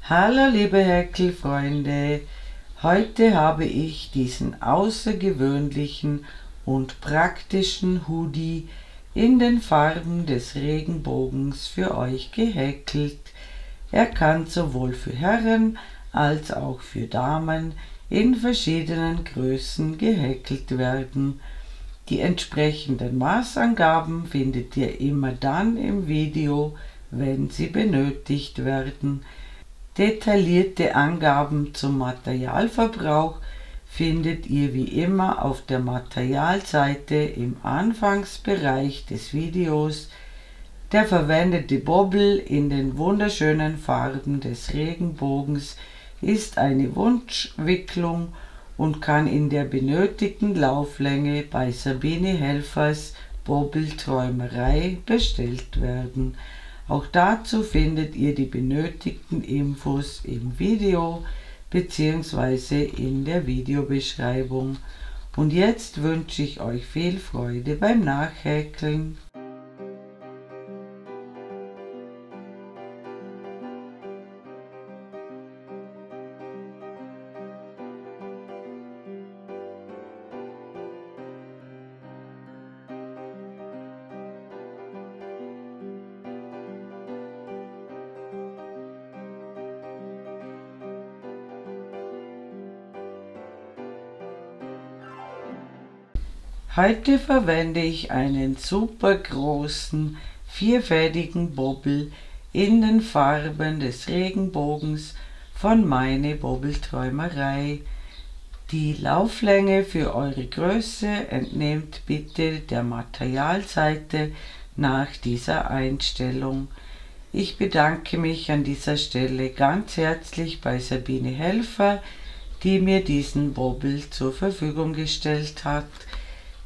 Hallo liebe Häkelfreunde, heute habe ich diesen außergewöhnlichen und praktischen Hoodie in den Farben des Regenbogens für euch gehäkelt. Er kann sowohl für Herren als auch für Damen in verschiedenen Größen gehäkelt werden. Die entsprechenden Maßangaben findet ihr immer dann im Video, wenn sie benötigt werden. Detaillierte Angaben zum Materialverbrauch findet ihr wie immer auf der Materialseite im Anfangsbereich des Videos. Der verwendete Bobbel in den wunderschönen Farben des Regenbogens ist eine Wunschwicklung und kann in der benötigten Lauflänge bei Sabine Helfers Bobbelträumerei bestellt werden. Auch dazu findet ihr die benötigten Infos im Video bzw. in der Videobeschreibung. Und jetzt wünsche ich euch viel Freude beim Nachhäkeln. Heute verwende ich einen super großen, vierfädigen Bobbel in den Farben des Regenbogens von Meine Bobbelträumerei. Die Lauflänge für eure Größe entnehmt bitte der Materialseite nach dieser Einstellung. Ich bedanke mich an dieser Stelle ganz herzlich bei Sabine Helfer, die mir diesen Bobbel zur Verfügung gestellt hat.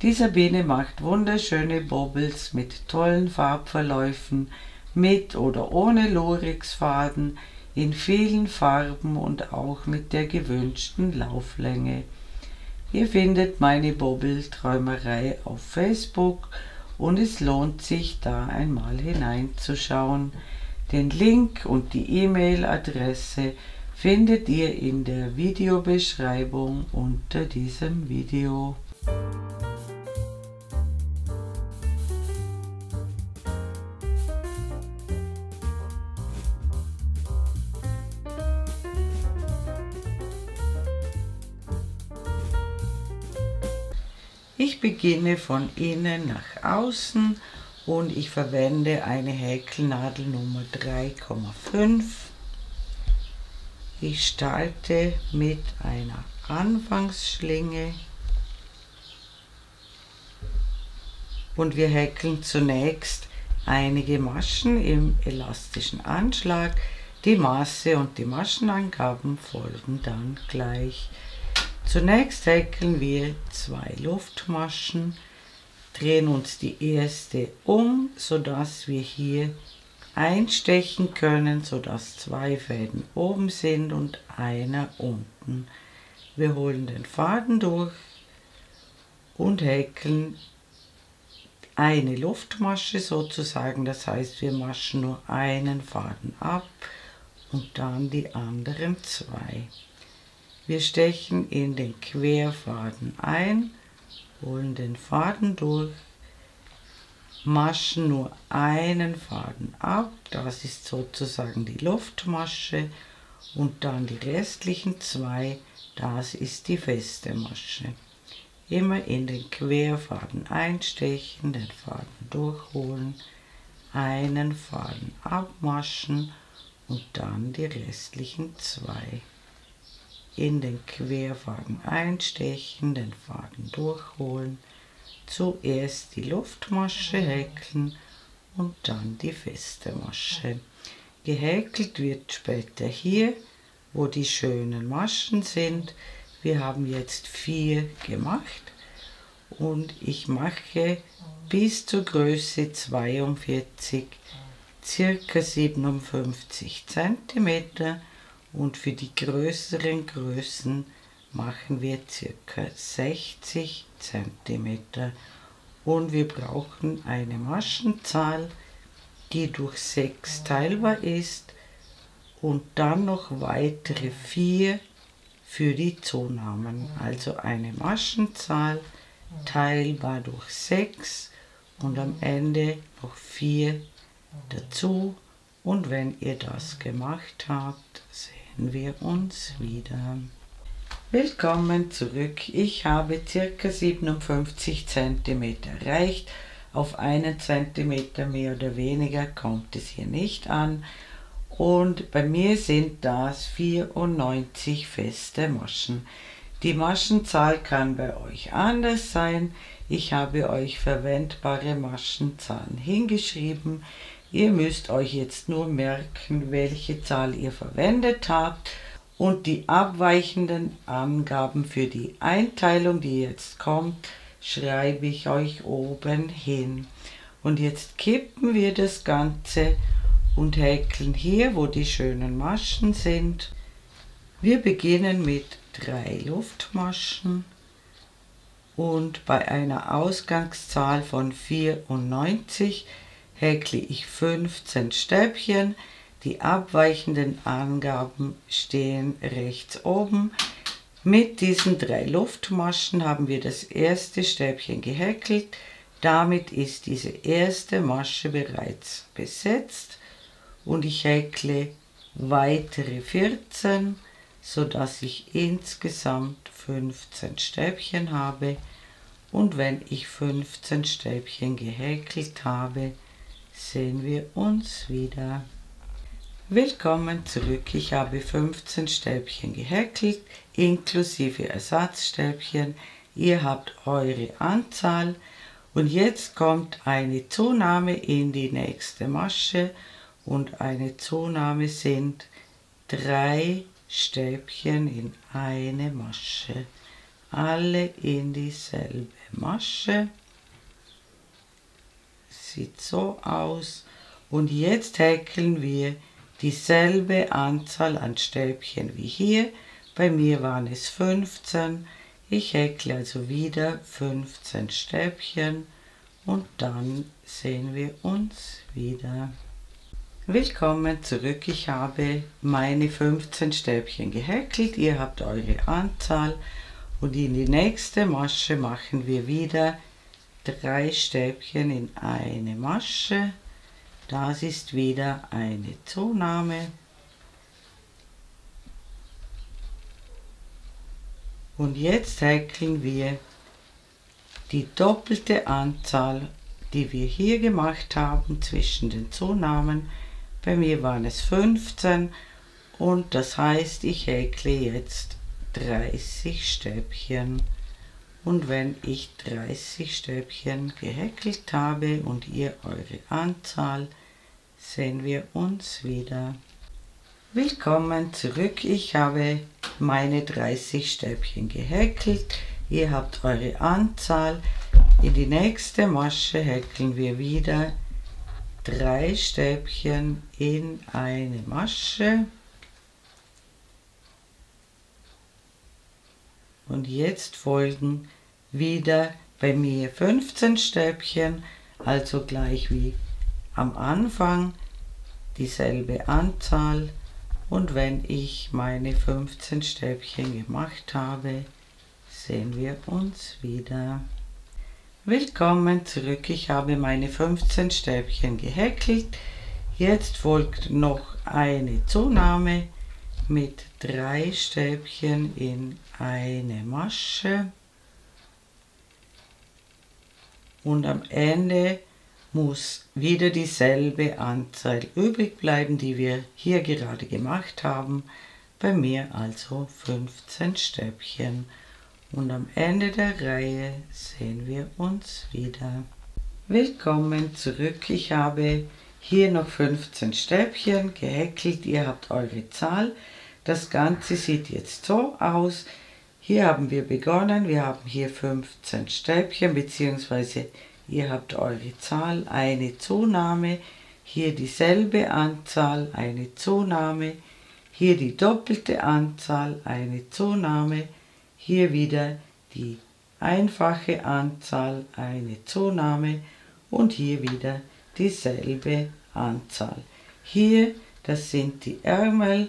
Die Sabine macht wunderschöne Bobbels mit tollen Farbverläufen, mit oder ohne Lurex-Faden, in vielen Farben und auch mit der gewünschten Lauflänge. Ihr findet meine Bobbelträumerei auf Facebook und es lohnt sich, da einmal hineinzuschauen. Den Link und die E-Mail-Adresse findet ihr in der Videobeschreibung unter diesem Video. Ich beginne von innen nach außen und ich verwende eine Häkelnadel Nummer 3,5. Ich starte mit einer Anfangsschlinge und wir häkeln zunächst einige Maschen im elastischen Anschlag. Die Maße und die Maschenangaben folgen dann gleich. Zunächst häkeln wir 2 Luftmaschen, drehen uns die erste um, sodass wir hier einstechen können, sodass 2 Fäden oben sind und einer unten. Wir holen den Faden durch und häkeln eine Luftmasche sozusagen, das heißt wir maschen nur einen Faden ab und dann die anderen 2. Wir stechen in den Querfaden ein, holen den Faden durch, maschen nur einen Faden ab, das ist sozusagen die Luftmasche, und dann die restlichen 2, das ist die feste Masche. Immer in den Querfaden einstechen, den Faden durchholen, einen Faden abmaschen und dann die restlichen 2. In den Querfaden einstechen, den Faden durchholen, zuerst die Luftmasche häkeln und dann die feste Masche. Gehäkelt wird später hier, wo die schönen Maschen sind. Wir haben jetzt 4 gemacht und ich mache bis zur Größe 42 ca. 57 cm. Und für die größeren Größen machen wir ca. 60 cm. Und wir brauchen eine Maschenzahl, die durch 6 teilbar ist und dann noch weitere 4 für die Zunahmen. Also eine Maschenzahl teilbar durch 6 und am Ende noch 4 dazu. Und wenn ihr das gemacht habt, sehen wir uns wieder. Willkommen zurück. Ich habe ca. 57 cm erreicht. Auf 1 cm mehr oder weniger kommt es hier nicht an. Und bei mir sind das 94 feste Maschen. Die Maschenzahl kann bei euch anders sein. Ich habe euch verwendbare Maschenzahlen hingeschrieben. Ihr müsst euch jetzt nur merken, welche Zahl ihr verwendet habt, und die abweichenden Angaben für die Einteilung, die jetzt kommt, schreibe ich euch oben hin. Und jetzt kippen wir das Ganze und häkeln hier, wo die schönen Maschen sind. Wir beginnen mit 3 Luftmaschen und bei einer Ausgangszahl von 94 häkle ich 15 Stäbchen. Die abweichenden Angaben stehen rechts oben. Mit diesen 3 Luftmaschen haben wir das erste Stäbchen gehäkelt. Damit ist diese erste Masche bereits besetzt und ich häkle weitere 14, sodass ich insgesamt 15 Stäbchen habe. Und wenn ich 15 Stäbchen gehäkelt habe, sehen wir uns wieder. Willkommen zurück. Ich habe 15 Stäbchen gehäkelt, inklusive Ersatzstäbchen. Ihr habt eure Anzahl und jetzt kommt eine Zunahme in die nächste Masche und eine Zunahme sind 3 Stäbchen in eine Masche. Alle in dieselbe Masche. Sieht so aus. Und jetzt häkeln wir dieselbe Anzahl an Stäbchen wie hier. Bei mir waren es 15. Ich häkle also wieder 15 Stäbchen und dann sehen wir uns wieder. Willkommen zurück. Ich habe meine 15 Stäbchen gehäkelt. Ihr habt eure Anzahl und in die nächste Masche machen wir wieder 3 Stäbchen in eine Masche. Das ist wieder eine Zunahme. Und jetzt häkeln wir die doppelte Anzahl, die wir hier gemacht haben zwischen den Zunahmen. Bei mir waren es 15 und das heißt, ich häkle jetzt 30 Stäbchen. Und wenn ich 30 Stäbchen gehäkelt habe und ihr eure Anzahl, sehen wir uns wieder. Willkommen zurück. Ich habe meine 30 Stäbchen gehäkelt. Ihr habt eure Anzahl. In die nächste Masche häkeln wir wieder 3 Stäbchen in eine Masche. Und jetzt folgen wieder bei mir 15 Stäbchen, also gleich wie am Anfang dieselbe Anzahl. Und wenn ich meine 15 Stäbchen gemacht habe, sehen wir uns wieder. Willkommen zurück. Ich habe meine 15 Stäbchen gehäkelt. Jetzt folgt noch eine Zunahme mit 3 Stäbchen in eine Masche. Und am Ende muss wieder dieselbe Anzahl übrig bleiben, die wir hier gerade gemacht haben. Bei mir also 15 Stäbchen. Und am Ende der Reihe sehen wir uns wieder. Willkommen zurück. Ich habe hier noch 15 Stäbchen gehäkelt. Ihr habt eure Zahl. Das Ganze sieht jetzt so aus. Hier haben wir begonnen. Wir haben hier 15 Stäbchen, beziehungsweise ihr habt eure Zahl, eine Zunahme, hier dieselbe Anzahl, eine Zunahme, hier die doppelte Anzahl, eine Zunahme, hier wieder die einfache Anzahl, eine Zunahme und hier wieder dieselbe Anzahl. Hier Das sind die Ärmel.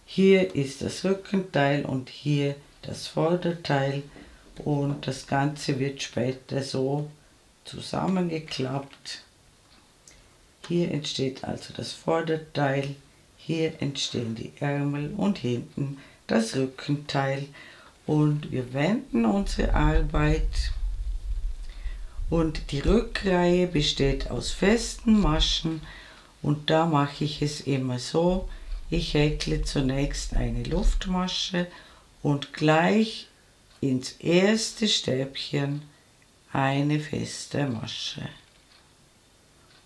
Hier ist das Rückenteil und hier das Vorderteil. Und das Ganze wird später so zusammengeklappt. Hier entsteht also das Vorderteil, hier entstehen die Ärmel und hinten das Rückenteil. Und wir wenden unsere Arbeit. Und die Rückreihe besteht aus festen Maschen und da mache ich es immer so. Ich häkle zunächst eine Luftmasche und gleich ins erste Stäbchen eine feste Masche.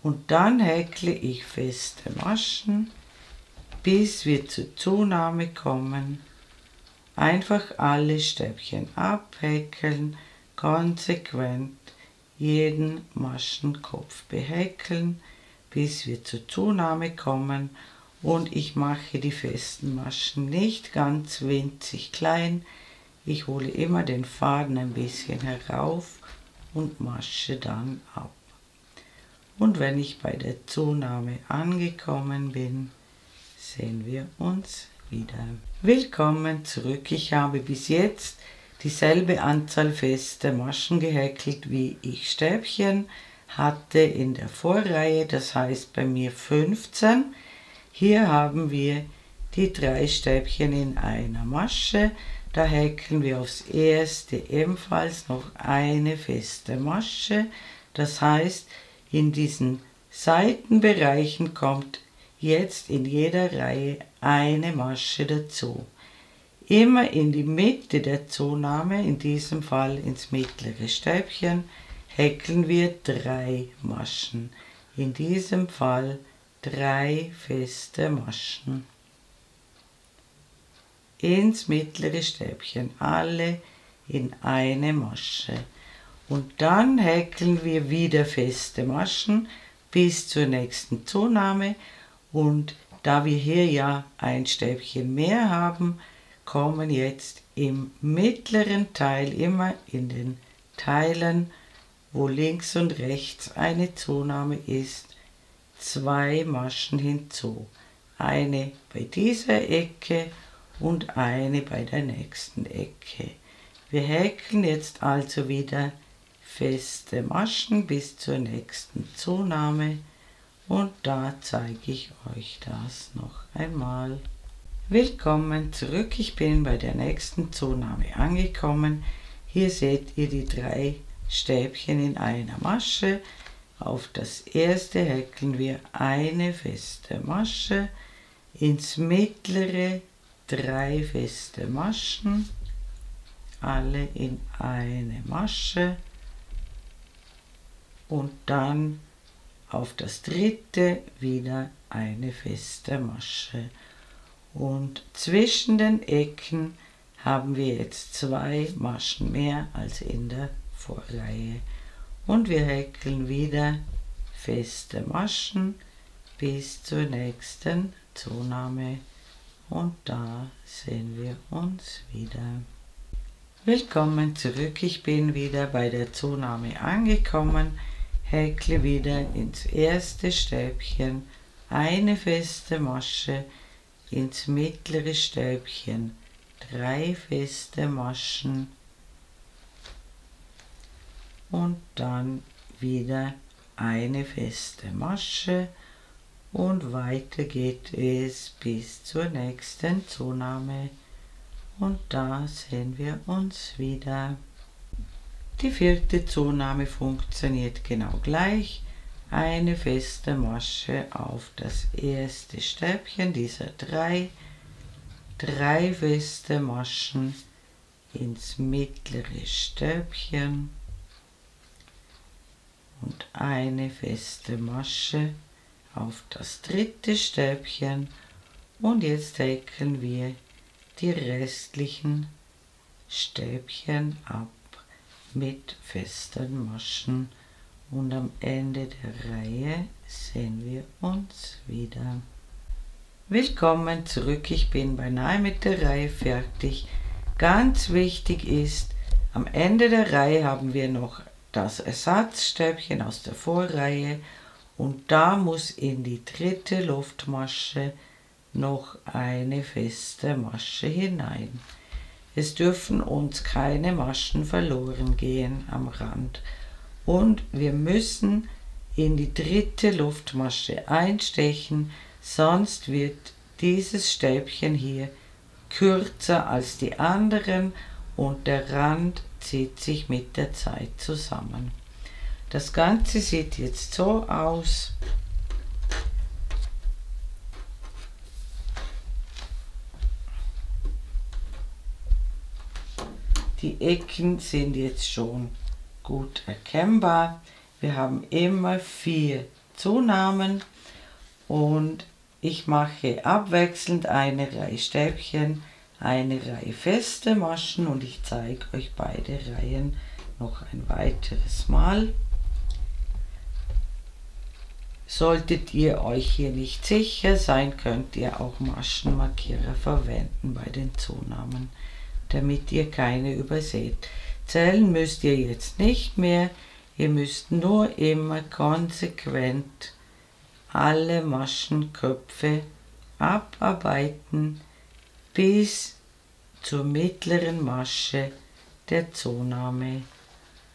Und dann häkle ich feste Maschen, bis wir zur Zunahme kommen. Einfach alle Stäbchen abhäkeln, konsequent jeden Maschenkopf behäkeln, bis wir zur Zunahme kommen. Und ich mache die festen Maschen nicht ganz winzig klein. Ich hole immer den Faden ein bisschen herauf und masche dann ab. Und wenn ich bei der Zunahme angekommen bin, sehen wir uns wieder. Willkommen zurück. Ich habe bis jetzt dieselbe Anzahl feste Maschen gehäkelt, wie ich Stäbchen hatte in der Vorreihe, das heißt bei mir 15. Hier haben wir die 3 Stäbchen in einer Masche. Da häkeln wir aufs erste ebenfalls noch eine feste Masche. Das heißt, in diesen Seitenbereichen kommt jetzt in jeder Reihe eine Masche dazu. Immer in die Mitte der Zunahme, in diesem Fall ins mittlere Stäbchen, häkeln wir 3 Maschen. In diesem Fall 3 feste Maschen. Ins mittlere Stäbchen, alle in eine Masche. Und dann häkeln wir wieder feste Maschen bis zur nächsten Zunahme. Und da wir hier ja ein Stäbchen mehr haben, kommen jetzt im mittleren Teil, immer in den Teilen, wo links und rechts eine Zunahme ist, 2 Maschen hinzu. Eine bei dieser Ecke und eine bei der nächsten Ecke. Wir häkeln jetzt also wieder feste Maschen bis zur nächsten Zunahme und da zeige ich euch das noch einmal. Willkommen zurück, ich bin bei der nächsten Zunahme angekommen. Hier seht ihr die 3 Stäbchen in einer Masche. Auf das erste häkeln wir eine feste Masche, ins mittlere 3 feste Maschen, alle in eine Masche und dann auf das dritte wieder eine feste Masche. Und zwischen den Ecken haben wir jetzt 2 Maschen mehr als in der Vorreihe. Und wir häkeln wieder feste Maschen bis zur nächsten Zunahme. Und da sehen wir uns wieder. Willkommen zurück, ich bin wieder bei der Zunahme angekommen, häkle wieder ins erste Stäbchen eine feste Masche, ins mittlere Stäbchen 3 feste Maschen und dann wieder eine feste Masche und weiter geht es bis zur nächsten Zunahme und da sehen wir uns wieder. Die 4. Zunahme funktioniert genau gleich. Eine feste Masche auf das erste Stäbchen dieser 3 feste Maschen ins mittlere Stäbchen und eine feste Masche auf das dritte Stäbchen und jetzt häkeln wir die restlichen Stäbchen ab mit festen Maschen und am Ende der Reihe sehen wir uns wieder. Willkommen zurück, ich bin beinahe mit der Reihe fertig. Ganz wichtig ist, am Ende der Reihe haben wir noch das Ersatzstäbchen aus der Vorreihe und da muss in die dritte Luftmasche noch eine feste Masche hinein. Es dürfen uns keine Maschen verloren gehen am Rand. Und wir müssen in die dritte Luftmasche einstechen, sonst wird dieses Stäbchen hier kürzer als die anderen und der Rand zieht sich mit der Zeit zusammen. Das Ganze sieht jetzt so aus. Die Ecken sind jetzt schon gut erkennbar. Wir haben immer 4 Zunahmen und ich mache abwechselnd eine Reihe Stäbchen, eine Reihe feste Maschen und ich zeige euch beide Reihen noch ein weiteres Mal. Solltet ihr euch hier nicht sicher sein, könnt ihr auch Maschenmarkierer verwenden bei den Zunahmen, damit ihr keine überseht. Zählen müsst ihr jetzt nicht mehr, ihr müsst nur immer konsequent alle Maschenköpfe abarbeiten bis zur mittleren Masche der Zunahme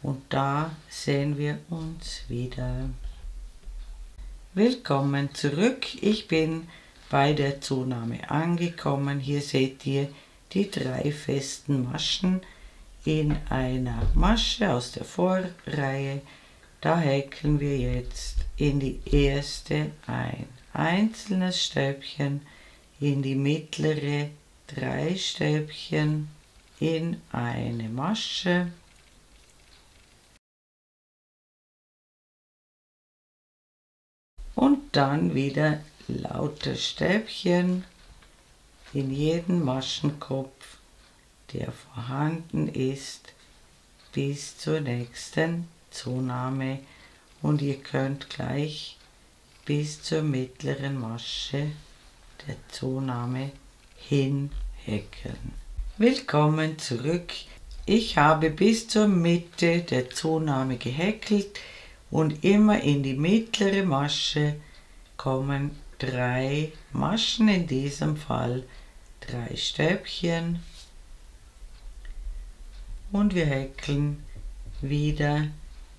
und da sehen wir uns wieder. Willkommen zurück, ich bin bei der Zunahme angekommen. Hier seht ihr die 3 festen Maschen in einer Masche aus der Vorreihe. Da häkeln wir jetzt in die erste ein einzelnes Stäbchen, in die mittlere 3 Stäbchen in eine Masche und dann wieder lauter Stäbchen in jeden Maschenkopf, der vorhanden ist, bis zur nächsten Zunahme und ihr könnt gleich bis zur mittleren Masche der Zunahme hin häkeln. Willkommen zurück. Ich habe bis zur Mitte der Zunahme gehäkelt und immer in die mittlere Masche kommen 3 Maschen, in diesem Fall 3 Stäbchen und wir häkeln wieder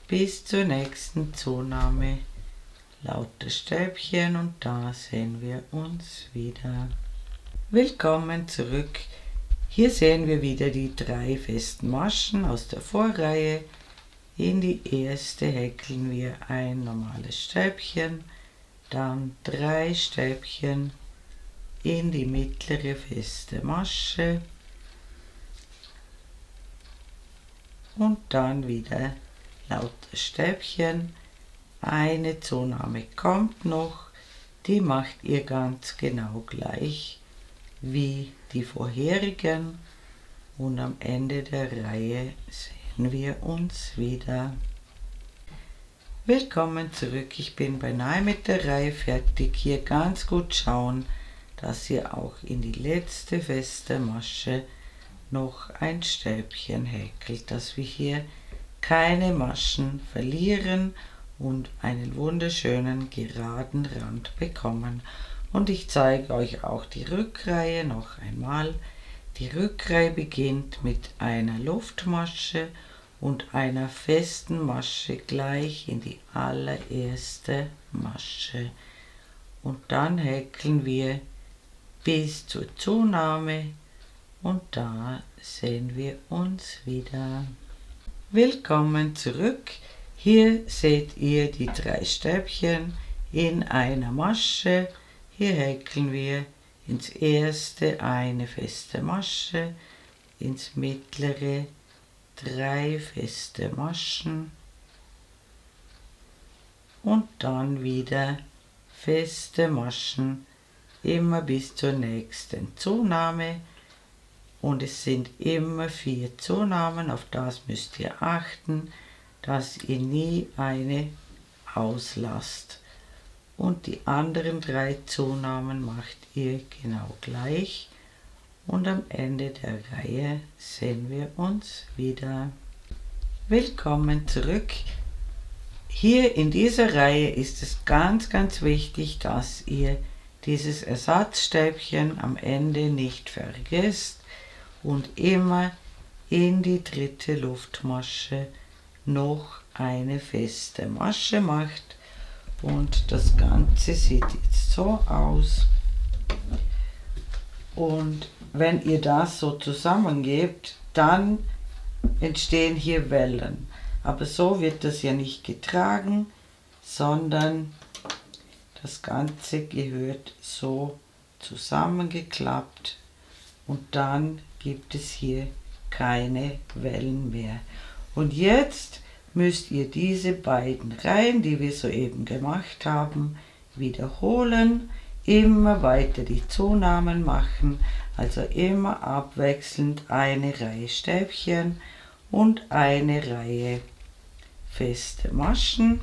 bis zur nächsten Zunahme lauter Stäbchen und da sehen wir uns wieder. Willkommen zurück. Hier sehen wir wieder die 3 festen Maschen aus der Vorreihe. In die erste häkeln wir ein normales Stäbchen, dann 3 Stäbchen in die mittlere feste Masche und dann wieder lauter Stäbchen. Eine Zunahme kommt noch, die macht ihr ganz genau gleich wie die vorherigen und am Ende der Reihe sehen wir uns wieder. Willkommen zurück, ich bin beinahe mit der Reihe fertig. Hier ganz gut schauen, dass ihr auch in die letzte feste Masche noch ein Stäbchen häkelt, dass wir hier keine Maschen verlieren und einen wunderschönen geraden Rand bekommen. Und ich zeige euch auch die Rückreihe noch einmal. Die Rückreihe beginnt mit einer Luftmasche und einer festen Masche gleich in die allererste Masche. Und dann häkeln wir bis zur Zunahme und da sehen wir uns wieder. Willkommen zurück. Hier seht ihr die 3 Stäbchen in einer Masche. Hier häkeln wir ins erste eine feste Masche, ins mittlere 3 feste Maschen und dann wieder feste Maschen, immer bis zur nächsten Zunahme. Und es sind immer 4 Zunahmen, auf das müsst ihr achten, dass ihr nie eine auslasst. Und die anderen 3 Zunahmen macht ihr genau gleich. Und am Ende der Reihe sehen wir uns wieder. Willkommen zurück. Hier in dieser Reihe ist es ganz wichtig, dass ihr dieses Ersatzstäbchen am Ende nicht vergesst und immer in die dritte Luftmasche noch eine feste Masche macht. Und das Ganze sieht jetzt so aus. Und wenn ihr das so zusammengebt, dann entstehen hier Wellen. Aber so wird das ja nicht getragen, sondern das Ganze gehört so zusammengeklappt und dann gibt es hier keine Wellen mehr. Und jetzt müsst ihr diese beiden Reihen, die wir soeben gemacht haben, wiederholen, immer weiter die Zunahmen machen, also immer abwechselnd eine Reihe Stäbchen und eine Reihe feste Maschen,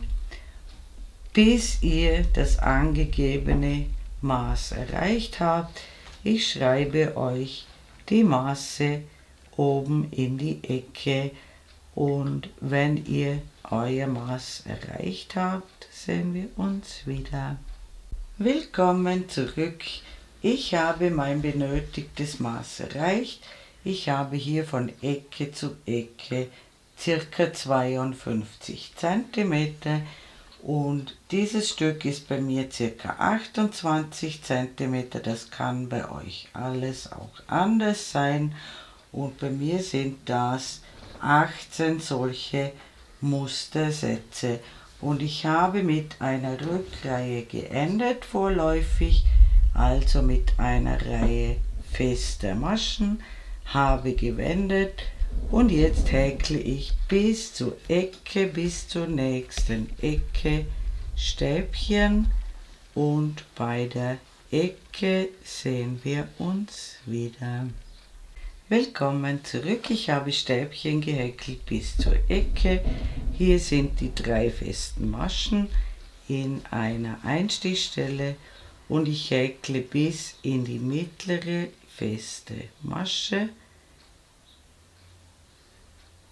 bis ihr das angegebene Maß erreicht habt. Ich schreibe euch die Maße oben in die Ecke und wenn ihr euer Maß erreicht habt, sehen wir uns wieder. Willkommen zurück. Ich habe mein benötigtes Maß erreicht. Ich habe hier von Ecke zu Ecke ca. 52 cm und dieses Stück ist bei mir ca. 28 cm. Das kann bei euch alles auch anders sein und bei mir sind das 18 solche Mustersätze und ich habe mit einer Rückreihe geendet vorläufig, also mit einer Reihe fester Maschen, habe gewendet und jetzt häkle ich bis zur Ecke, bis zur nächsten Ecke Stäbchen und bei der Ecke sehen wir uns wieder. Willkommen zurück, ich habe Stäbchen gehäkelt bis zur Ecke. Hier sind die 3 festen Maschen in einer Einstichstelle und ich häkle bis in die mittlere feste Masche.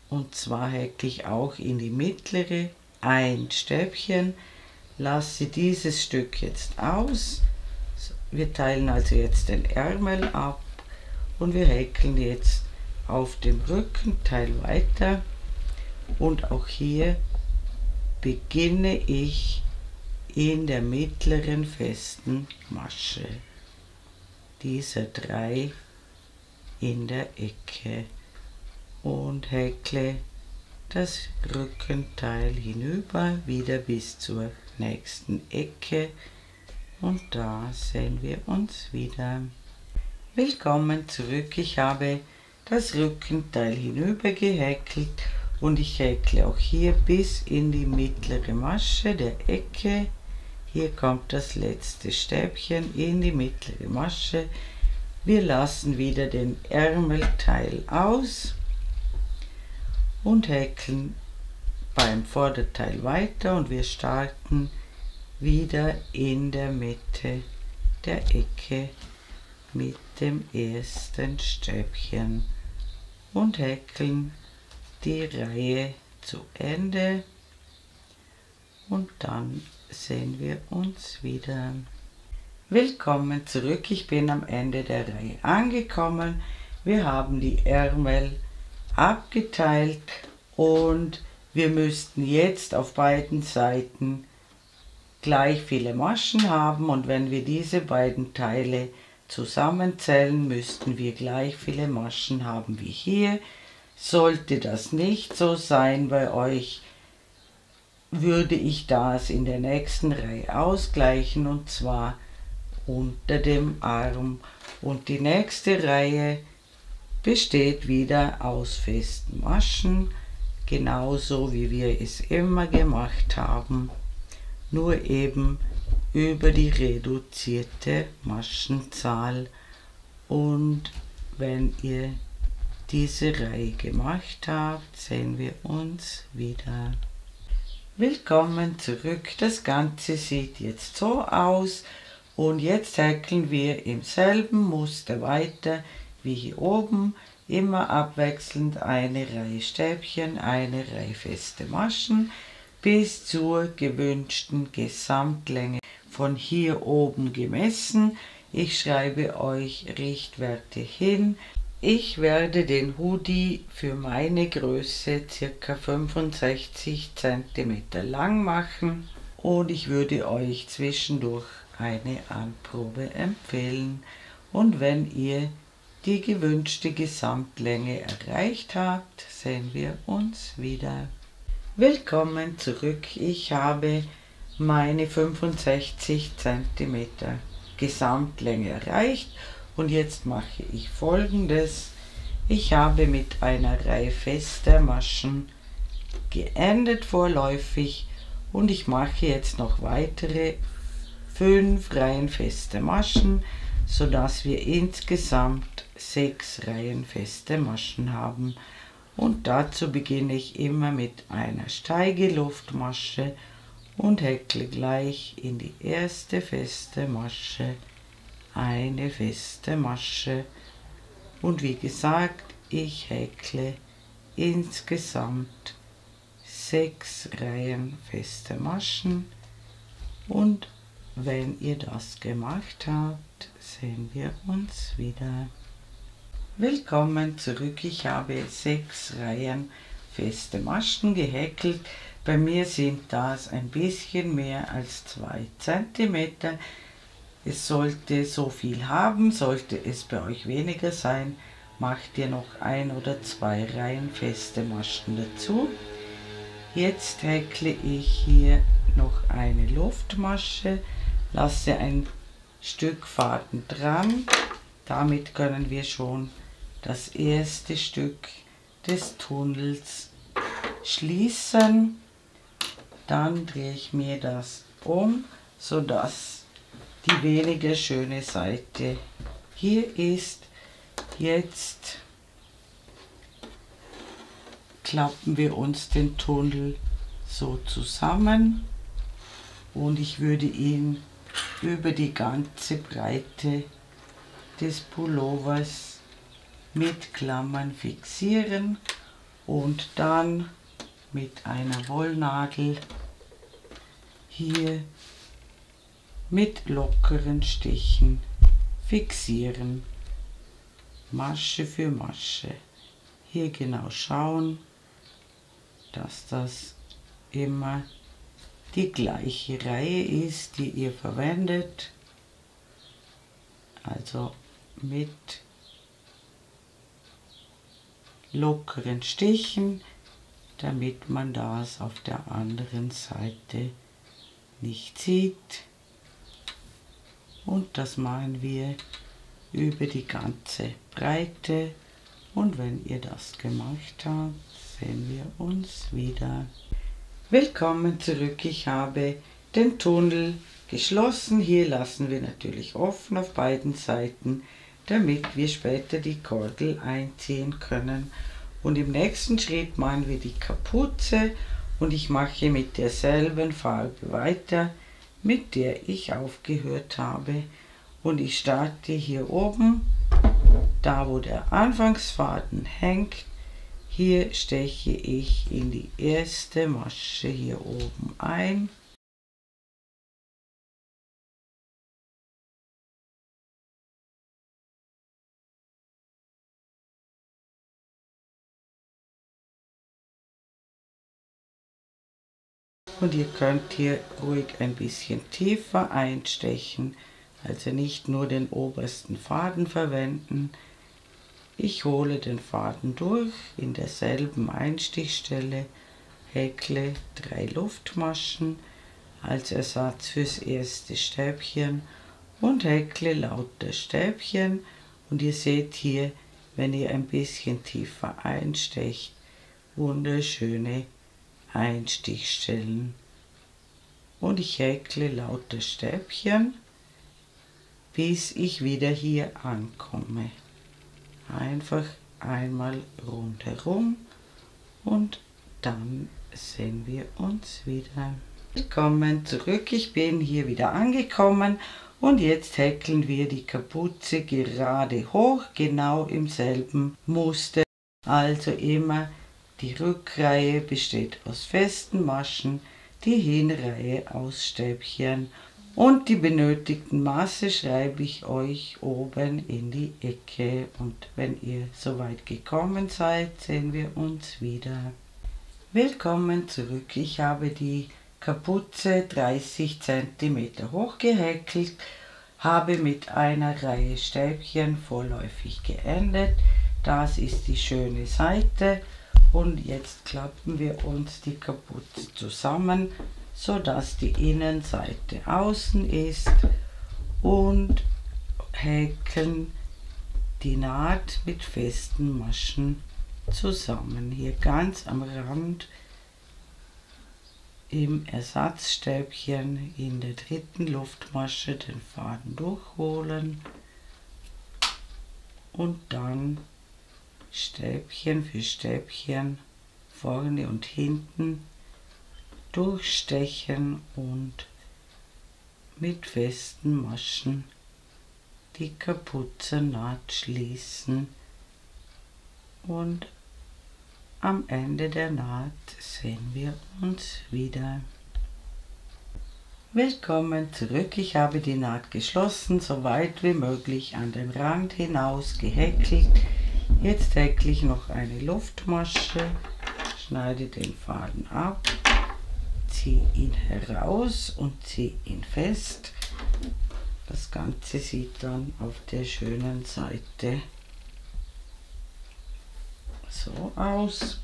Und zwar häkle ich auch in die mittlere ein Stäbchen, lasse dieses Stück jetzt aus. Wir teilen also jetzt den Ärmel ab. Und wir häkeln jetzt auf dem Rückenteil weiter und auch hier beginne ich in der mittleren festen Masche dieser 3 in der Ecke und häkle das Rückenteil hinüber wieder bis zur nächsten Ecke und da sehen wir uns wieder. Willkommen zurück, ich habe das Rückenteil hinüber gehäkelt und ich häkle auch hier bis in die mittlere Masche der Ecke. Hier kommt das letzte Stäbchen in die mittlere Masche. Wir lassen wieder den Ärmelteil aus und häkeln beim Vorderteil weiter und wir starten wieder in der Mitte der Ecke mit dem ersten Stäbchen und häkeln die Reihe zu Ende und dann sehen wir uns wieder. Willkommen zurück, ich bin am Ende der Reihe angekommen. Wir haben die Ärmel abgeteilt und wir müssten jetzt auf beiden Seiten gleich viele Maschen haben und wenn wir diese beiden Teile zusammenzählen, müssten wir gleich viele Maschen haben wie hier. Sollte das nicht so sein bei euch, würde ich das in der nächsten Reihe ausgleichen und zwar unter dem Arm. Und die nächste Reihe besteht wieder aus festen Maschen, genauso wie wir es immer gemacht haben, nur eben über die reduzierte Maschenzahl. Und wenn ihr diese Reihe gemacht habt, sehen wir uns wieder. Willkommen zurück, das Ganze sieht jetzt so aus und jetzt häkeln wir im selben Muster weiter wie hier oben, immer abwechselnd eine Reihe Stäbchen, eine Reihe feste Maschen bis zur gewünschten Gesamtlänge von hier oben gemessen. Ich schreibe euch Richtwerte hin. Ich werde den Hoodie für meine Größe ca. 65 cm lang machen und ich würde euch zwischendurch eine Anprobe empfehlen. Und wenn ihr die gewünschte Gesamtlänge erreicht habt, sehen wir uns wieder. Willkommen zurück. Ich habe meine 65 cm Gesamtlänge erreicht und jetzt mache ich Folgendes. Ich habe mit einer Reihe fester Maschen geendet vorläufig und ich mache jetzt noch weitere 5 Reihen feste Maschen, sodass wir insgesamt 6 Reihen feste Maschen haben. Und dazu beginne ich immer mit einer Steigeluftmasche und häkle gleich in die erste feste Masche eine feste Masche. Und wie gesagt, ich häkle insgesamt 6 Reihen feste Maschen. Und wenn ihr das gemacht habt, sehen wir uns wieder. Willkommen zurück. Ich habe 6 Reihen feste Maschen gehäkelt. Bei mir sind das ein bisschen mehr als 2 cm. Es sollte so viel haben, sollte es bei euch weniger sein, macht ihr noch 1 oder 2 Reihen feste Maschen dazu. Jetzt häkle ich hier noch eine Luftmasche, lasse ein Stück Faden dran. Damit können wir schon das erste Stück des Tunnels schließen. Dann drehe ich mir das um, sodass die weniger schöne Seite hier ist. Jetzt klappen wir uns den Tunnel so zusammen und ich würde ihn über die ganze Breite des Pullovers mit Klammern fixieren und dann mit einer Wollnadel hier mit lockeren Stichen fixieren, Masche für Masche. Hier genau schauen, dass das immer die gleiche Reihe ist, die ihr verwendet. Also mit lockeren Stichen, damit man das auf der anderen Seite nicht sieht. Und das machen wir über die ganze Breite. Und wenn ihr das gemacht habt, sehen wir uns wieder. Willkommen zurück. Ich habe den Tunnel geschlossen. Hier lassen wir natürlich offen auf beiden Seiten, damit wir später die Kordel einziehen können. Und im nächsten Schritt machen wir die Kapuze und ich mache mit derselben Farbe weiter, mit der ich aufgehört habe. Und ich starte hier oben, da wo der Anfangsfaden hängt. Hier steche ich in die erste Masche hier oben ein. Und ihr könnt hier ruhig ein bisschen tiefer einstechen, also nicht nur den obersten Faden verwenden. Ich hole den Faden durch in derselben Einstichstelle, häkle 3 Luftmaschen als Ersatz fürs erste Stäbchen und häkle lauter Stäbchen. Und ihr seht hier, wenn ihr ein bisschen tiefer einstecht, wunderschöne Einstichstellen. Und ich häkle lauter Stäbchen, bis ich wieder hier ankomme. Einfach einmal rundherum und dann sehen wir uns wieder. Willkommen zurück, ich bin hier wieder angekommen und jetzt häkeln wir die Kapuze gerade hoch, genau im selben Muster. Also immer die Rückreihe besteht aus festen Maschen, die Hinreihe aus Stäbchen Und die benötigten Maße schreibe ich euch oben in die Ecke. Und wenn ihr soweit gekommen seid, sehen wir uns wieder. Willkommen zurück. Ich habe die Kapuze 30 cm hoch gehäkelt, habe mit einer Reihe Stäbchen vorläufig geendet. Das ist die schöne Seite und jetzt klappen wir uns die Kapuze zusammen, so dass die Innenseite außen ist und häkeln die Naht mit festen Maschen zusammen. Hier ganz am Rand im Ersatzstäbchen in der dritten Luftmasche den Faden durchholen und dann Stäbchen für Stäbchen vorne und hinten durchstechen und mit festen Maschen die Kapuzennaht schließen und am Ende der Naht sehen wir uns wieder. Willkommen zurück. Ich habe die Naht geschlossen, so weit wie möglich an den Rand hinaus gehäkelt. Jetzt häkle ich noch eine Luftmasche, schneide den Faden ab, ziehe ihn heraus und ziehe ihn fest. Das Ganze sieht dann auf der schönen Seite so aus.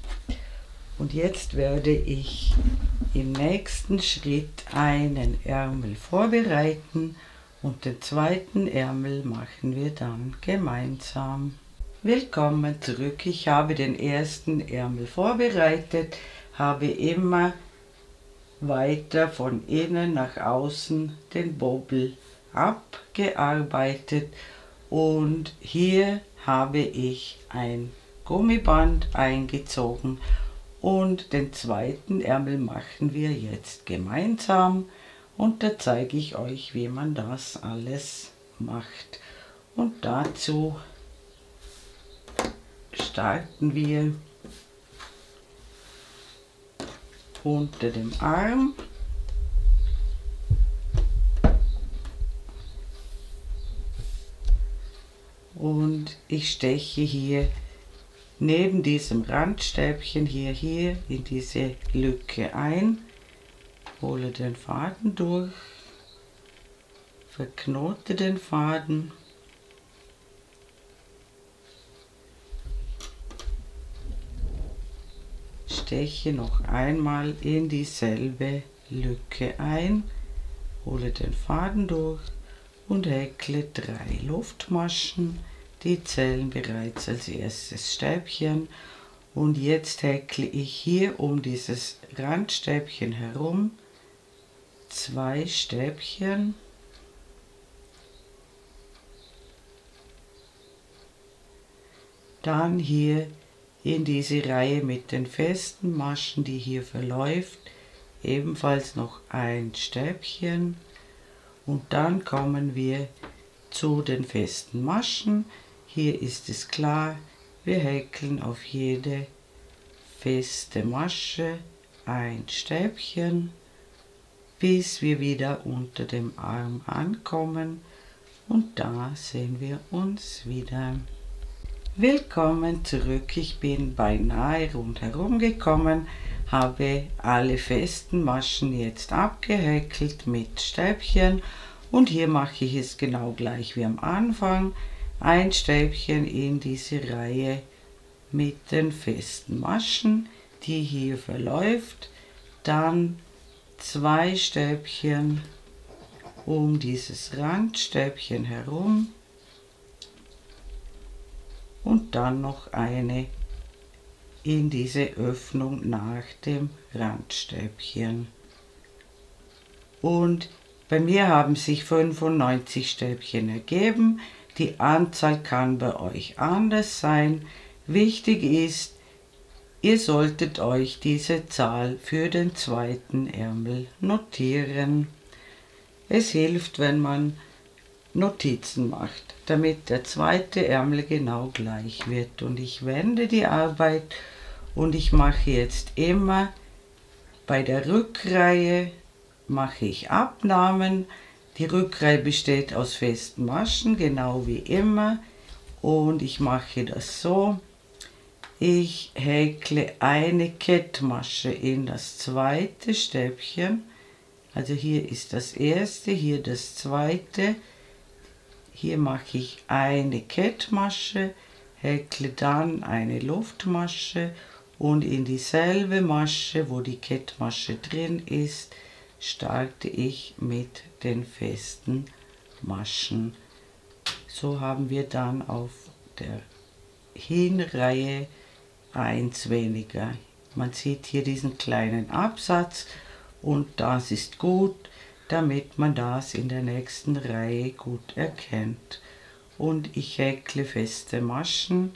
Und jetzt werde ich im nächsten Schritt einen Ärmel vorbereiten und den zweiten Ärmel machen wir dann gemeinsam. Willkommen zurück. Ich habe den ersten Ärmel vorbereitet, habe immer weiter von innen nach außen den Bobbel abgearbeitet und hier habe ich ein Gummiband eingezogen und den zweiten Ärmel machen wir jetzt gemeinsam und da zeige ich euch, wie man das alles macht. Und dazu starten wir unter dem Arm und ich steche hier neben diesem Randstäbchen hier in diese Lücke ein, hole den Faden durch, verknote den Faden steche noch einmal in dieselbe Lücke ein, hole den Faden durch und häkle 3 Luftmaschen. Die zählen bereits als erstes Stäbchen und jetzt häkle ich hier um dieses Randstäbchen herum 2 Stäbchen. Dann hier in diese Reihe mit den festen Maschen, die hier verläuft, ebenfalls noch ein Stäbchen und dann kommen wir zu den festen Maschen. Hier ist es klar, wir häkeln auf jede feste Masche ein Stäbchen, bis wir wieder unter dem Arm ankommen und da sehen wir uns wieder. Willkommen zurück, ich bin beinahe rundherum gekommen, habe alle festen Maschen jetzt abgehäkelt mit Stäbchen und hier mache ich es genau gleich wie am Anfang. Ein Stäbchen in diese Reihe mit den festen Maschen, die hier verläuft, dann 2 Stäbchen um dieses Randstäbchen herum und dann noch eine in diese Öffnung nach dem Randstäbchen. Und bei mir haben sich 95 Stäbchen ergeben. Die Anzahl kann bei euch anders sein. Wichtig ist, ihr solltet euch diese Zahl für den zweiten Ärmel notieren. Es hilft, wenn man Notizen macht, damit der zweite Ärmel genau gleich wird. Und ich wende die Arbeit und ich mache jetzt immer bei der Rückreihe mache ich Abnahmen. Die Rückreihe besteht aus festen Maschen, genau wie immer. Und ich mache das so. Ich häkle eine Kettmasche in das zweite Stäbchen. Also hier ist das erste, hier das zweite. Hier mache ich eine Kettmasche, häkle dann eine Luftmasche und in dieselbe Masche, wo die Kettmasche drin ist, starte ich mit den festen Maschen. So haben wir dann auf der Hinreihe eins weniger. Man sieht hier diesen kleinen Absatz und das ist gut, damit man das in der nächsten Reihe gut erkennt. Und ich häkle feste Maschen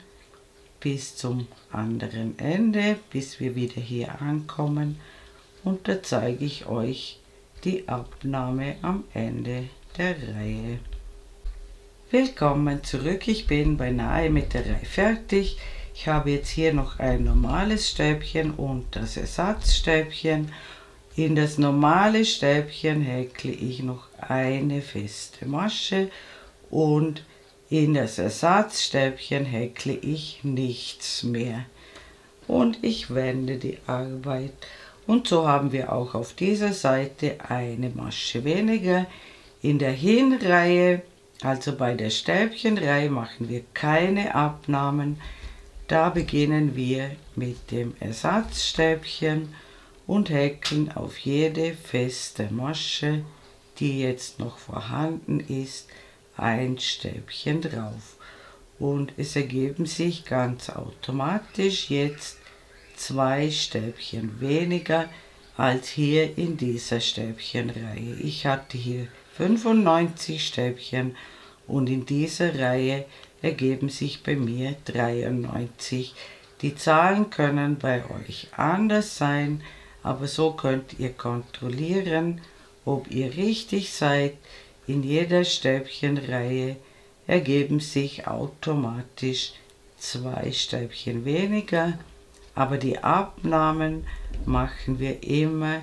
bis zum anderen Ende, bis wir wieder hier ankommen. Und da zeige ich euch die Abnahme am Ende der Reihe. Willkommen zurück, ich bin beinahe mit der Reihe fertig. Ich habe jetzt hier noch ein normales Stäbchen und das Ersatzstäbchen. In das normale Stäbchen häkle ich noch eine feste Masche und in das Ersatzstäbchen häkle ich nichts mehr. Und ich wende die Arbeit. Und so haben wir auch auf dieser Seite eine Masche weniger. In der Hinreihe, also bei der Stäbchenreihe, machen wir keine Abnahmen. Da beginnen wir mit dem Ersatzstäbchen und häkeln auf jede feste Masche, die jetzt noch vorhanden ist, ein Stäbchen drauf. Und es ergeben sich ganz automatisch jetzt 2 Stäbchen weniger als hier in dieser Stäbchenreihe. Ich hatte hier 95 Stäbchen und in dieser Reihe ergeben sich bei mir 93. Die Zahlen können bei euch anders sein, aber so könnt ihr kontrollieren, ob ihr richtig seid. In jeder Stäbchenreihe ergeben sich automatisch 2 Stäbchen weniger, aber die Abnahmen machen wir immer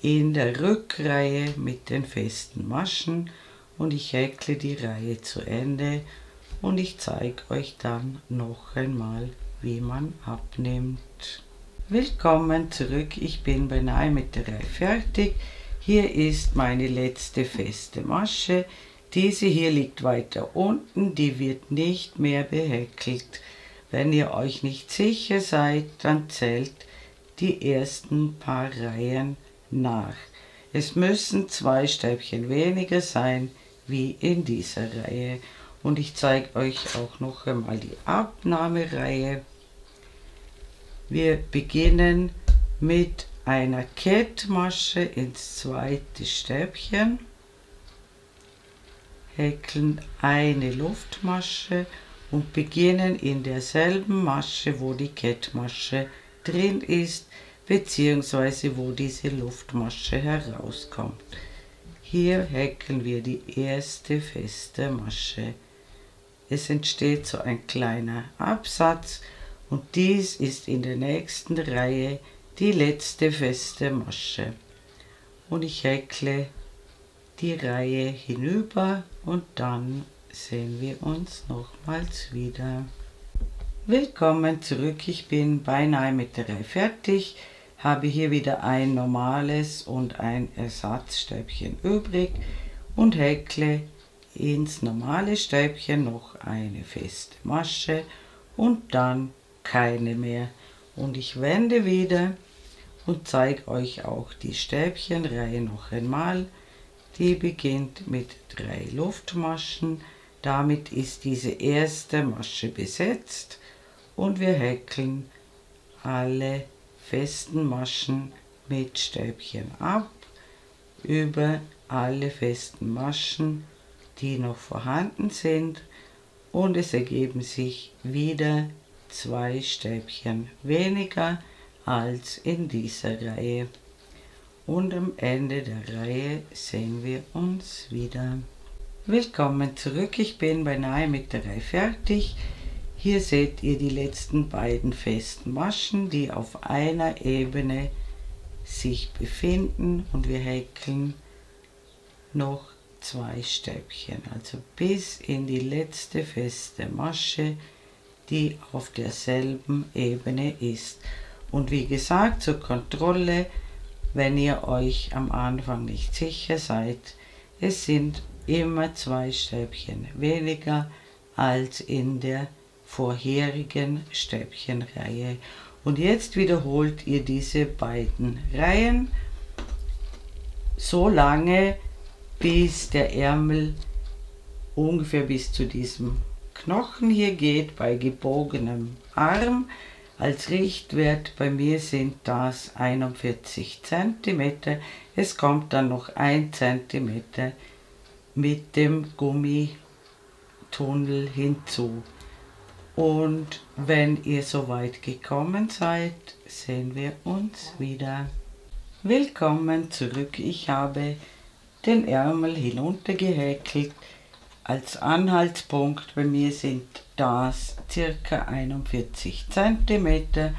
in der Rückreihe mit den festen Maschen und ich häkle die Reihe zu Ende und ich zeige euch dann noch einmal, wie man abnimmt. Willkommen zurück, ich bin beinahe mit der Reihe fertig. Hier ist meine letzte feste Masche. Diese hier liegt weiter unten, die wird nicht mehr behäkelt. Wenn ihr euch nicht sicher seid, dann zählt die ersten paar Reihen nach. Es müssen 2 Stäbchen weniger sein wie in dieser Reihe. Und ich zeige euch auch noch einmal die Abnahmereihe. Wir beginnen mit einer Kettmasche ins zweite Stäbchen, häkeln eine Luftmasche und beginnen in derselben Masche, wo die Kettmasche drin ist, beziehungsweise wo diese Luftmasche herauskommt. Hier häkeln wir die erste feste Masche. Es entsteht so ein kleiner Absatz und dies ist in der nächsten Reihe die letzte feste Masche. Und ich häkle die Reihe hinüber und dann sehen wir uns nochmals wieder. Willkommen zurück, ich bin beinahe mit der Reihe fertig, habe hier wieder ein normales und ein Ersatzstäbchen übrig und häkle ins normale Stäbchen noch eine feste Masche und dann keine mehr. Und ich wende wieder und zeige euch auch die Stäbchenreihe noch einmal. Die beginnt mit 3 Luftmaschen. Damit ist diese erste Masche besetzt und wir häkeln alle festen Maschen mit Stäbchen ab über alle festen Maschen, die noch vorhanden sind, und es ergeben sich wieder 2 Stäbchen weniger als in dieser Reihe. Und am Ende der Reihe sehen wir uns wieder. Willkommen zurück, ich bin beinahe mit der Reihe fertig. Hier seht ihr die letzten beiden festen Maschen, die auf einer Ebene sich befinden, und wir häkeln noch 2 Stäbchen, also bis in die letzte feste Masche, die auf derselben Ebene ist. Und wie gesagt, zur Kontrolle, wenn ihr euch am Anfang nicht sicher seid, es sind immer 2 Stäbchen weniger als in der vorherigen Stäbchenreihe. Und jetzt wiederholt ihr diese beiden Reihen so lange, bis der Ärmel ungefähr bis zu diesem Knochen hier geht, bei gebogenem Arm. Als Richtwert bei mir sind das 41 cm. Es kommt dann noch 1 cm mit dem Gummitunnel hinzu. Und wenn ihr soweit gekommen seid, sehen wir uns wieder. Willkommen zurück. Ich habe den Ärmel hinuntergehäkelt. Als Anhaltspunkt bei mir sind das ca. 41 cm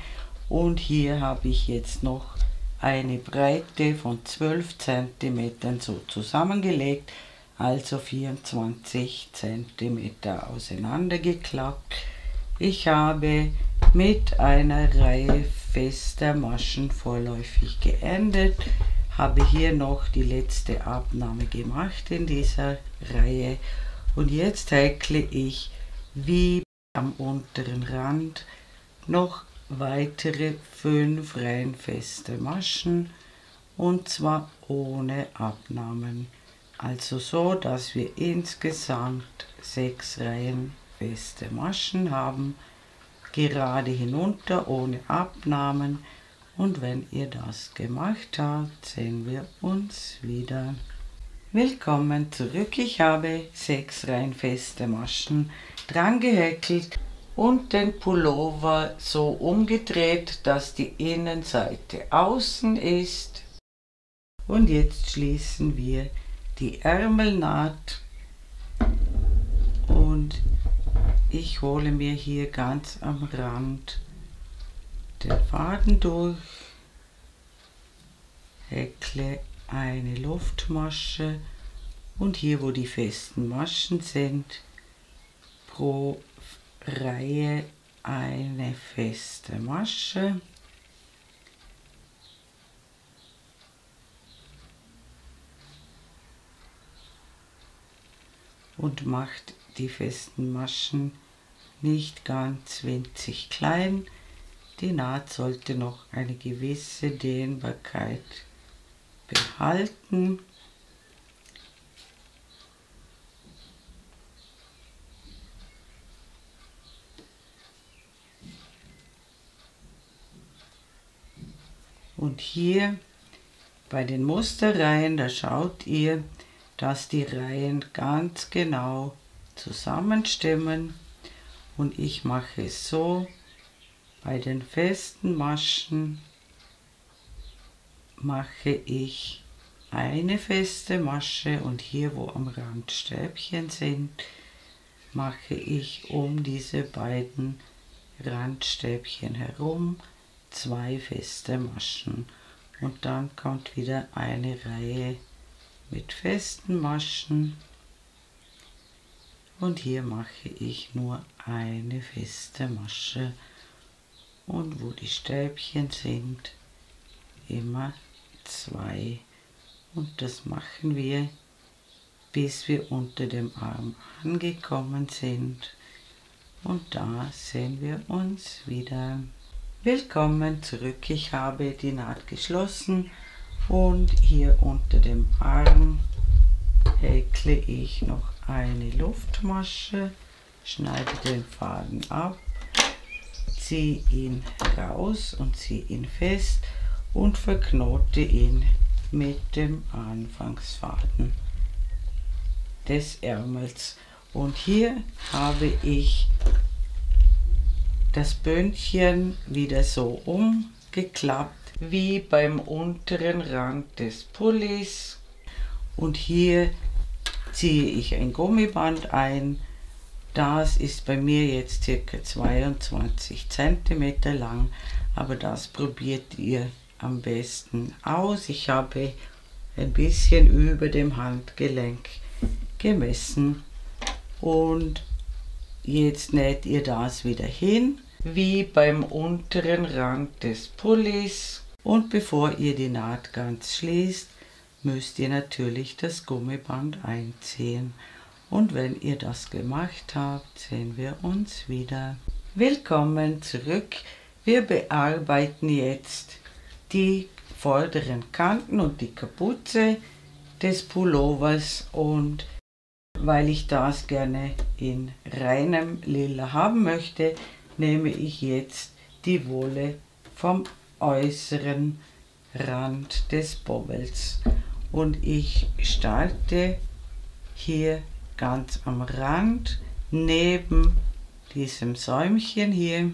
und hier habe ich jetzt noch eine Breite von 12 cm so zusammengelegt, also 24 cm auseinandergeklappt. Ich habe mit einer Reihe fester Maschen vorläufig geendet, habe hier noch die letzte Abnahme gemacht in dieser Reihe und jetzt häkle ich wie am unteren Rand noch weitere 5 Reihen feste Maschen und zwar ohne Abnahmen. Also so, dass wir insgesamt 6 Reihen feste Maschen haben, gerade hinunter ohne Abnahmen. Und wenn ihr das gemacht habt, sehen wir uns wieder. Willkommen zurück. Ich habe 6 Reihen feste Maschen dran gehäkelt und den Pullover so umgedreht, dass die Innenseite außen ist. Und jetzt schließen wir die Ärmelnaht und ich hole mir hier ganz am Rand den Faden durch, häkle eine Luftmasche und hier, wo die festen Maschen sind, pro Reihe eine feste Masche. Und macht die festen Maschen nicht ganz winzig klein. Die Naht sollte noch eine gewisse Dehnbarkeit behalten. Und hier bei den Musterreihen, da schaut ihr, dass die Reihen ganz genau zusammenstimmen und ich mache es so, bei den festen Maschen mache ich eine feste Masche und hier, wo am Rand Stäbchen sind, mache ich um diese beiden Randstäbchen herum 2 feste Maschen und dann kommt wieder eine Reihe mit festen Maschen und hier mache ich nur eine feste Masche und wo die Stäbchen sind, immer 2 und das machen wir, bis wir unter dem Arm angekommen sind und da sehen wir uns wieder. Willkommen zurück. Ich habe die Naht geschlossen und hier unter dem Arm häkle ich noch eine Luftmasche, schneide den Faden ab, ziehe ihn raus und ziehe ihn fest und verknote ihn mit dem Anfangsfaden des Ärmels. Und hier habe ich das Bündchen wieder so umgeklappt wie beim unteren Rand des Pullis und hier ziehe ich ein Gummiband ein. Das ist bei mir jetzt ca. 22 cm lang, aber das probiert ihr am besten aus. Ich habe ein bisschen über dem Handgelenk gemessen. Und jetzt näht ihr das wieder hin, wie beim unteren Rand des Pullis. Und bevor ihr die Naht ganz schließt, müsst ihr natürlich das Gummiband einziehen. Und wenn ihr das gemacht habt, sehen wir uns wieder. Willkommen zurück. Wir bearbeiten jetzt die vorderen Kanten und die Kapuze des Pullovers, und weil ich das gerne in reinem Lila haben möchte, nehme ich jetzt die Wolle vom äußeren Rand des Bobbels und ich starte hier ganz am Rand neben diesem Säumchen hier.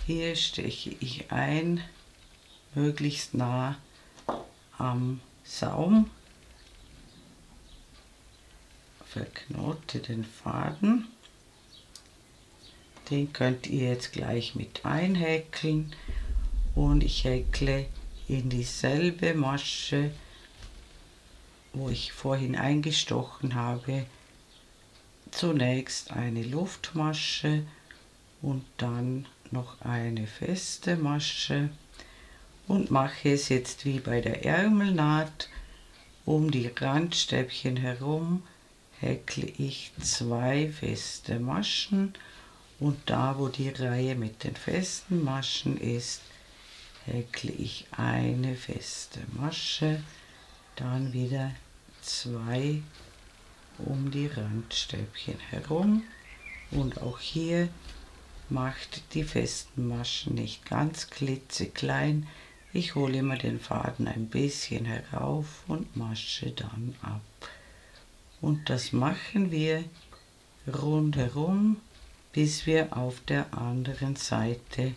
Hier steche ich ein, möglichst nah am Saum, verknote den Faden, den könnt ihr jetzt gleich mit einhäkeln, und ich häkle in dieselbe Masche, wo ich vorhin eingestochen habe, zunächst eine Luftmasche und dann noch eine feste Masche und mache es jetzt wie bei der Ärmelnaht. Um die Randstäbchen herum häkle ich 2 feste Maschen, und da wo die Reihe mit den festen Maschen ist, häkle ich eine feste Masche, dann wieder 2 um die Randstäbchen herum, und auch hier macht die festen Maschen nicht ganz klitzeklein. Ich hole immer den Faden ein bisschen herauf und masche dann ab. Und das machen wir rundherum, bis wir auf der anderen Seite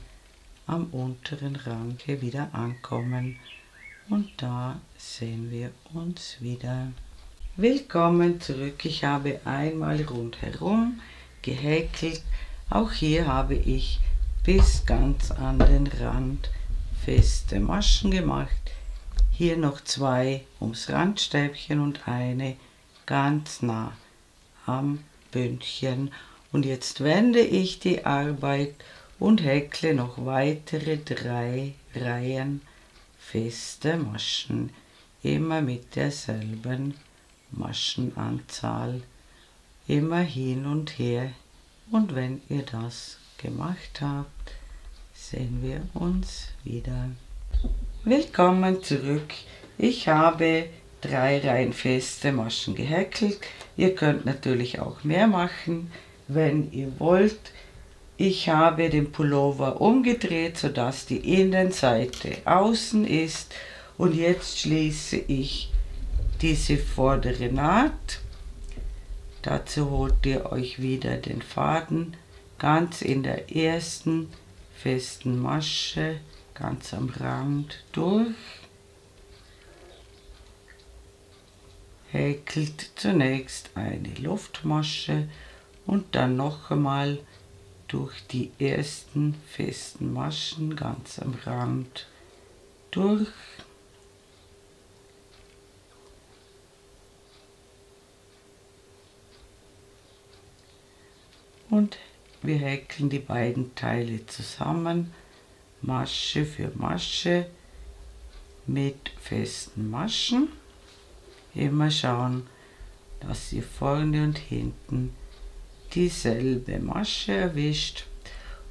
am unteren Rand wieder ankommen. Und da sehen wir uns wieder. Willkommen zurück. Ich habe einmal rundherum gehäkelt. Auch hier habe ich bis ganz an den Rand feste Maschen gemacht. Hier noch 2 ums Randstäbchen und eine ganz nah am Bündchen. Und jetzt wende ich die Arbeit und häkle noch weitere 3 Reihen feste Maschen, immer mit derselben Maschenanzahl, immer hin und her. Und wenn ihr das gemacht habt, sehen wir uns wieder. Willkommen zurück. Ich habe 3 Reihen feste Maschen gehäkelt. Ihr könnt natürlich auch mehr machen, wenn ihr wollt. Ich habe den Pullover umgedreht, sodass die Innenseite außen ist, und jetzt schließe ich diese vordere Naht. Dazu holt ihr euch wieder den Faden ganz in der ersten festen Masche, ganz am Rand durch, häkelt zunächst eine Luftmasche und dann noch einmal durch die ersten festen Maschen ganz am Rand durch. Und wir häkeln die beiden Teile zusammen, Masche für Masche mit festen Maschen. Immer schauen, dass ihr vorne und hinten dieselbe Masche erwischt.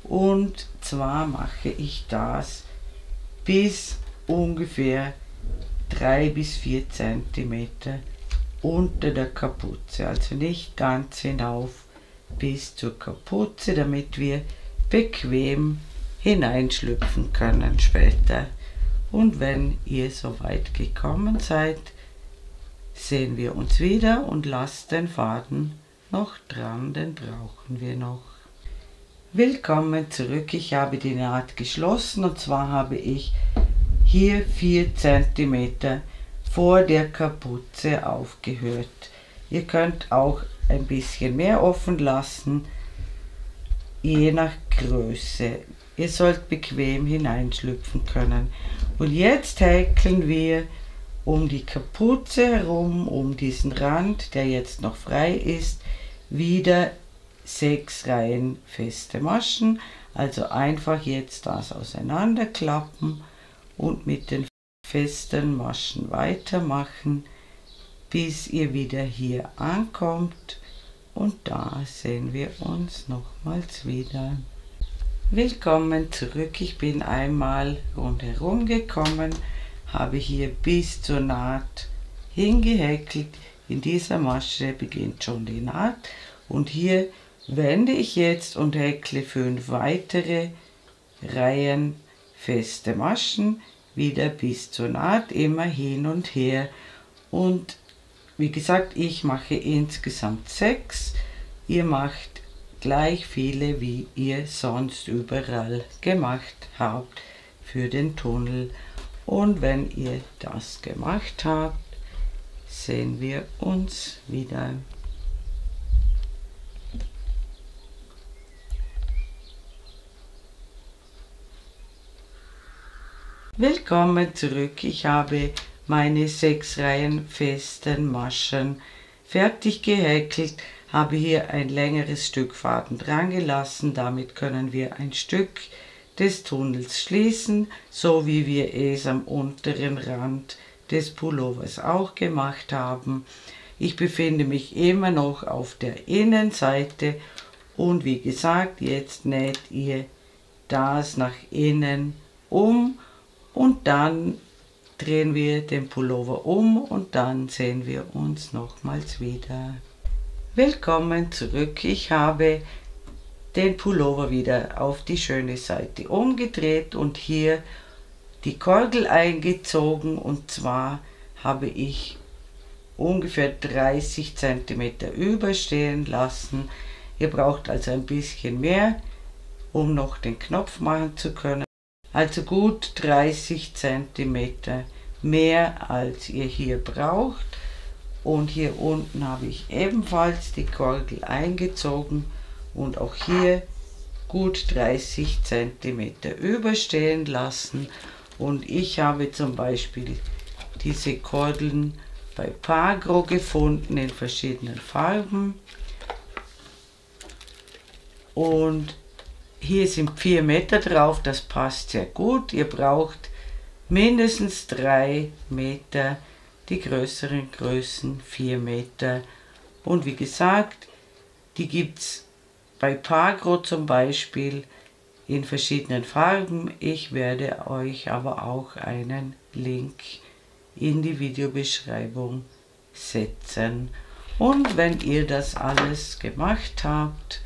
Und zwar mache ich das bis ungefähr 3 bis 4 cm unter der Kapuze, also nicht ganz hinauf bis zur Kapuze, damit wir bequem hineinschlüpfen können später. Und wenn ihr so weit gekommen seid, sehen wir uns wieder, und lasst den Faden noch dran, den brauchen wir noch. Willkommen zurück. Ich habe die Naht geschlossen, und zwar habe ich hier 4 cm vor der Kapuze aufgehört. Ihr könnt auch ein bisschen mehr offen lassen, je nach Größe. Ihr sollt bequem hineinschlüpfen können. Und jetzt häkeln wir um die Kapuze herum, um diesen Rand, der jetzt noch frei ist, wieder 6 Reihen feste Maschen. Also einfach jetzt das auseinanderklappen und mit den festen Maschen weitermachen, bis ihr wieder hier ankommt, und da sehen wir uns nochmals wieder. Willkommen zurück. Ich bin einmal rundherum gekommen, habe hier bis zur Naht hingehäkelt. In dieser Masche beginnt schon die Naht und hier wende ich jetzt und häkle 5 weitere Reihen feste Maschen wieder bis zur Naht, immer hin und her. Und wie gesagt, ich mache insgesamt 6. Ihr macht gleich viele, wie ihr sonst überall gemacht habt für den Tunnel. Und wenn ihr das gemacht habt, sehen wir uns wieder. Willkommen zurück. Ich habe meine 6 Reihen festen Maschen fertig gehäkelt, habe hier ein längeres Stück Faden dran gelassen. Damit können wir ein Stück des Tunnels schließen, so wie wir es am unteren Rand des Pullovers auch gemacht haben. Ich befinde mich immer noch auf der Innenseite und wie gesagt, jetzt näht ihr das nach innen um und dann drehen wir den Pullover um und dann sehen wir uns nochmals wieder. Willkommen zurück. Ich habe den Pullover wieder auf die schöne Seite umgedreht und hier die Kordel eingezogen, und zwar habe ich ungefähr 30 cm überstehen lassen. Ihr braucht also ein bisschen mehr, um noch den Knopf machen zu können. Also gut 30 cm mehr, als ihr hier braucht. Und hier unten habe ich ebenfalls die Kordel eingezogen und auch hier gut 30 cm überstehen lassen. Und ich habe zum Beispiel diese Kordeln bei Pagro gefunden in verschiedenen Farben. Und hier sind 4 Meter drauf, das passt sehr gut. Ihr braucht mindestens 3 Meter, die größeren Größen 4 Meter. Und wie gesagt, die gibt es bei Pagro zum Beispiel in verschiedenen Farben. Ich werde euch aber auch einen Link in die Videobeschreibung setzen. Und wenn ihr das alles gemacht habt,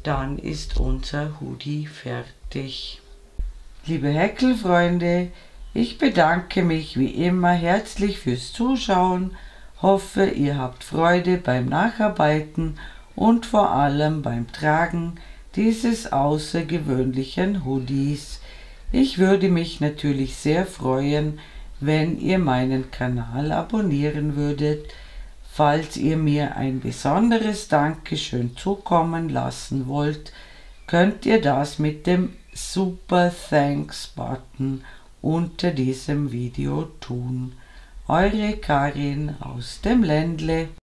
dann ist unser Hoodie fertig. Liebe Häkelfreunde, ich bedanke mich wie immer herzlich fürs Zuschauen, hoffe ihr habt Freude beim Nacharbeiten und vor allem beim Tragen dieses außergewöhnlichen Hoodies. Ich würde mich natürlich sehr freuen, wenn ihr meinen Kanal abonnieren würdet. Falls ihr mir ein besonderes Dankeschön zukommen lassen wollt, könnt ihr das mit dem Super Thanks Button unter diesem Video tun. Eure Karin aus dem Ländle.